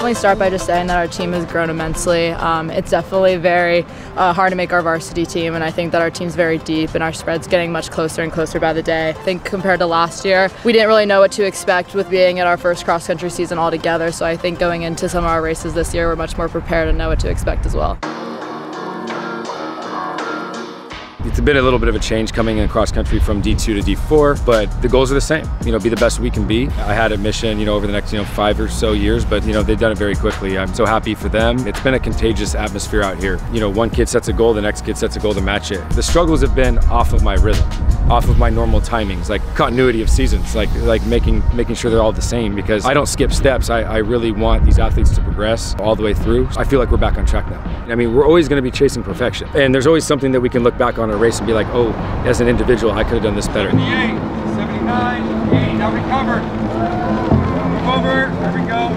definitely start by just saying that our team has grown immensely. It's definitely very hard to make our varsity team, and I think that our team's very deep and our spread's getting much closer and closer by the day. I think compared to last year, we didn't really know what to expect with being at our first cross-country season all together, so I think going into some of our races this year, we're much more prepared and know what to expect as well. It's been a little bit of a change coming in cross country from D2 to D4, but the goals are the same. You know, be the best we can be. I had a mission, you know, over the next, 5 or so years, but they've done it very quickly. I'm so happy for them. It's been a contagious atmosphere out here. One kid sets a goal, the next kid sets a goal to match it. The struggles have been off of my rhythm, off of my normal timings, like continuity of seasons, like making sure they're all the same, because I don't skip steps. I really want these athletes to progress all the way through. I feel like we're back on track now. I mean, we're always going to be chasing perfection, and there's always something that we can look back on a race and be like, oh, as an individual, I could have done this better. 78, 79, 8, now recover. Move over, there we go.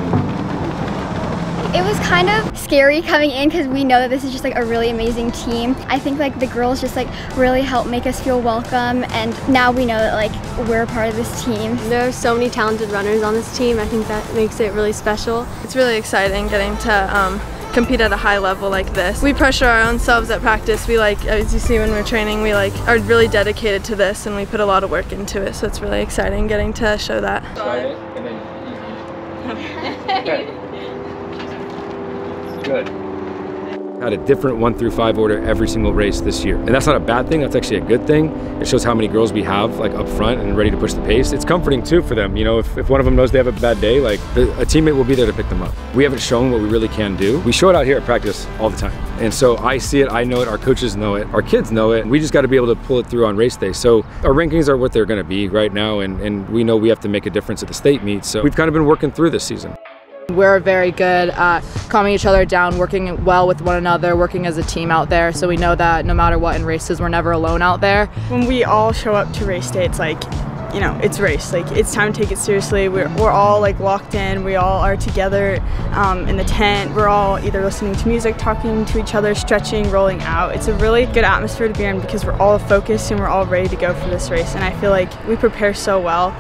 It was kind of scary coming in because we know that this is just like a really amazing team. I think like the girls just like really help make us feel welcome, and now we know that like we're a part of this team. There are so many talented runners on this team. I think that makes it really special. It's really exciting getting to compete at a high level like this. We pressure our own selves at practice. We as you see when we're training, we are really dedicated to this, and we put a lot of work into it. So it's really exciting getting to show that. Good. Had a different 1 through 5 order every single race this year. And that's not a bad thing, that's actually a good thing. It shows how many girls we have like up front and ready to push the pace. It's comforting too for them. If one of them knows they have a bad day, like a teammate will be there to pick them up. We haven't shown what we really can do. We show it out here at practice all the time. And so I see it, I know it, our coaches know it, our kids know it. We just got to be able to pull it through on race day. So our rankings are what they're going to be right now, and we know we have to make a difference at the state meet. So we've kind of been working through this season. We're very good at calming each other down, working well with one another, working as a team out there, so we know that no matter what in races, we're never alone out there. When we all show up to race day, it's like, it's race. Like, it's time to take it seriously. We're all like locked in. We all are together in the tent. We're all either listening to music, talking to each other, stretching, rolling out. It's a really good atmosphere to be in because we're all focused and we're all ready to go for this race, and I feel like we prepare so well.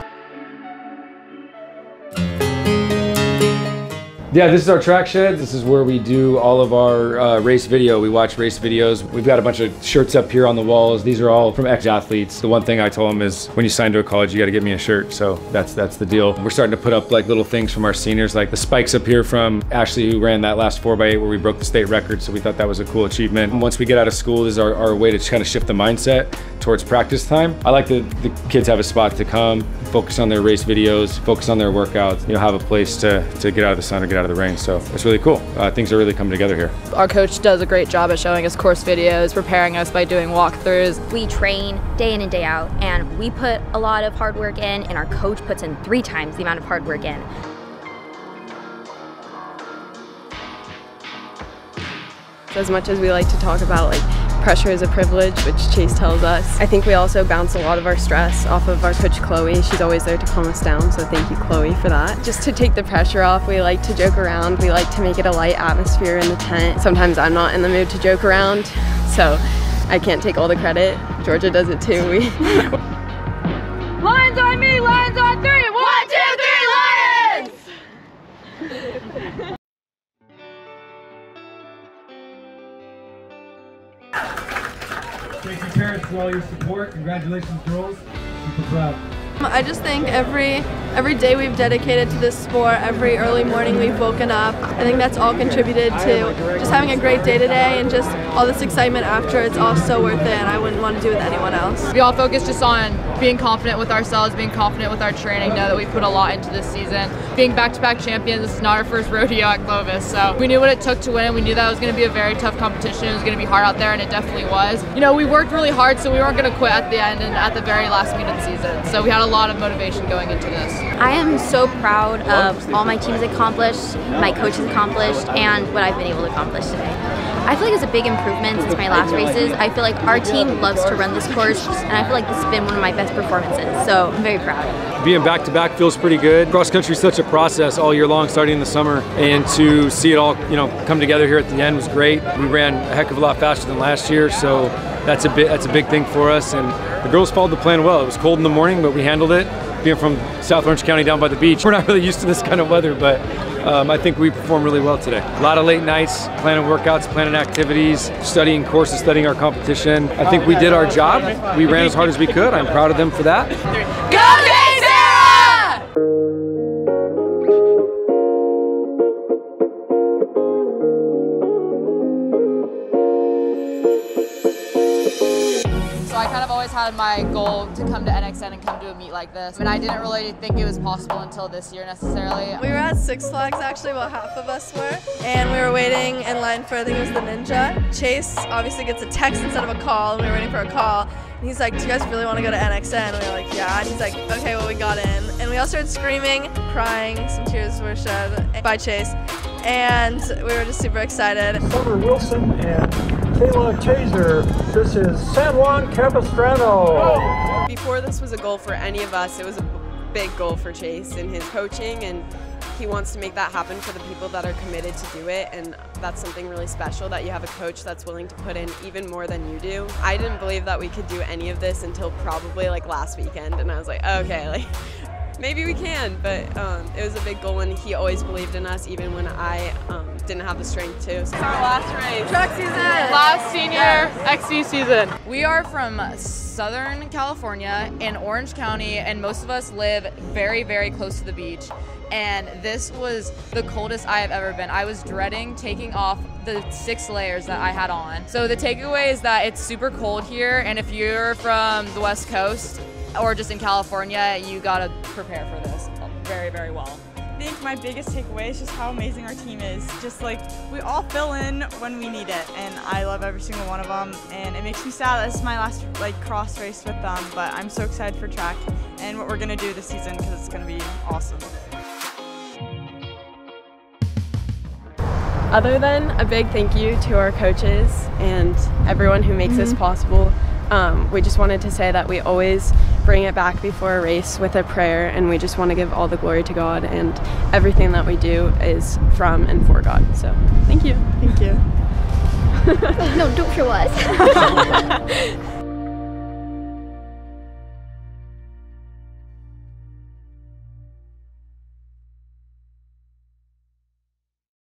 Yeah, this is our track shed. This is where we do all of our race video. We watch race videos. We've got a bunch of shirts up here on the walls. These are all from ex-athletes. The one thing I told them is when you sign to a college, you got to give me a shirt. So that's the deal. We're starting to put up like little things from our seniors, like the spikes up here from Ashley, who ran that last 4x8 where we broke the state record. So we thought that was a cool achievement. And once we get out of school, this is our way to kind of shift the mindset towards practice time. I like the kids have a spot to come, focus on their race videos, focus on their workouts, have a place to get out of the sun or get out of the rain. So it's really cool. Things are really coming together here. Our coach does a great job at showing us course videos, preparing us by doing walkthroughs. We train day in and day out, and we put a lot of hard work in, and our coach puts in 3 times the amount of hard work in. As much as we like to talk about pressure is a privilege, which Chase tells us, I think we also bounce a lot of our stress off of our coach Chloe. She's always there to calm us down, so thank you Chloe for that. Just to take the pressure off, we like to joke around. We like to make it a light atmosphere in the tent. Sometimes I'm not in the mood to joke around, so I can't take all the credit. Georgia does it too. Lions on me, Lions on 3! 1, 2, 3, Lions! Thank you, parents, for all your support. Congratulations, girls. Super proud. I just think every day we've dedicated to this sport, every early morning we've woken up, I think that's all contributed to just having a great day today, and just all this excitement after. It's all so worth it, and I wouldn't want to do it with anyone else. We all focus just on being confident with ourselves, being confident with our training, know that we put a lot into this season. Being back-to-back champions, this is not our first rodeo at Clovis, so we knew what it took to win. We knew that it was going to be a very tough competition. It was going to be hard out there, and it definitely was. We worked really hard, so we weren't going to quit at the end and at the very last meet of the season. So we had a lot of motivation going into this. I am so proud of all my team's accomplished, my coach's accomplished, and what I've been able to accomplish today. I feel like it's a big improvement since my last races. I feel like our team loves to run this course, and I feel like this has been one of my best performances, so I'm very proud. Being back-to-back feels pretty good. Cross-country is such a process all year long, starting in the summer, and to see it all come together here at the end was great. We ran a heck of a lot faster than last year, so that's a big thing for us, and the girls followed the plan well. It was cold in the morning, but we handled it. Being from South Orange County down by the beach, we're not really used to this kind of weather, but I think we performed really well today. A lot of late nights, planning workouts, planning activities, studying courses, studying our competition. I think we did our job. We ran as hard as we could. I'm proud of them for that. Go JSerra! So I kind of always had my goal to come to NXN and come to a meet like this. And I didn't really think it was possible until this year necessarily. We were at Six Flags actually, about half of us were. And we were waiting in line for, I think it was the Ninja. Chase obviously gets a text instead of a call, and we were waiting for a call. And he's like, do you guys really want to go to NXN? And we were like, yeah. And he's like, okay, well we got in. And we all started screaming, crying, some tears were shed by Chase. And we were just super excited. Summer Wilson and Kayla Chaser. This is San Juan Capistrano. Before this was a goal for any of us, it was a big goal for Chase in his coaching, and he wants to make that happen for the people that are committed to do it, and that's something really special that you have a coach that's willing to put in even more than you do. I didn't believe that we could do any of this until probably like last weekend, and I was like, okay, like maybe we can, but it was a big goal, and he always believed in us even when I didn't have the strength to. It's our last race. Track season! Last senior XC season. We are from Southern California in Orange County, and most of us live very, very close to the beach. And this was the coldest I have ever been. I was dreading taking off the 6 layers that I had on. So the takeaway is that it's super cold here, and if you're from the West Coast or just in California, you gotta prepare for this very, very well. I think my biggest takeaway is just how amazing our team is. Just like, we all fill in when we need it, and I love every single one of them, and it makes me sad that this is my last cross race with them, but I'm so excited for track and what we're gonna do this season, because it's gonna be awesome. Other than a big thank you to our coaches and everyone who makes this possible, we just wanted to say that we always bring it back before a race with a prayer, and we just want to give all the glory to God, and everything that we do is from and for God. So thank you. Thank you. No, don't show us.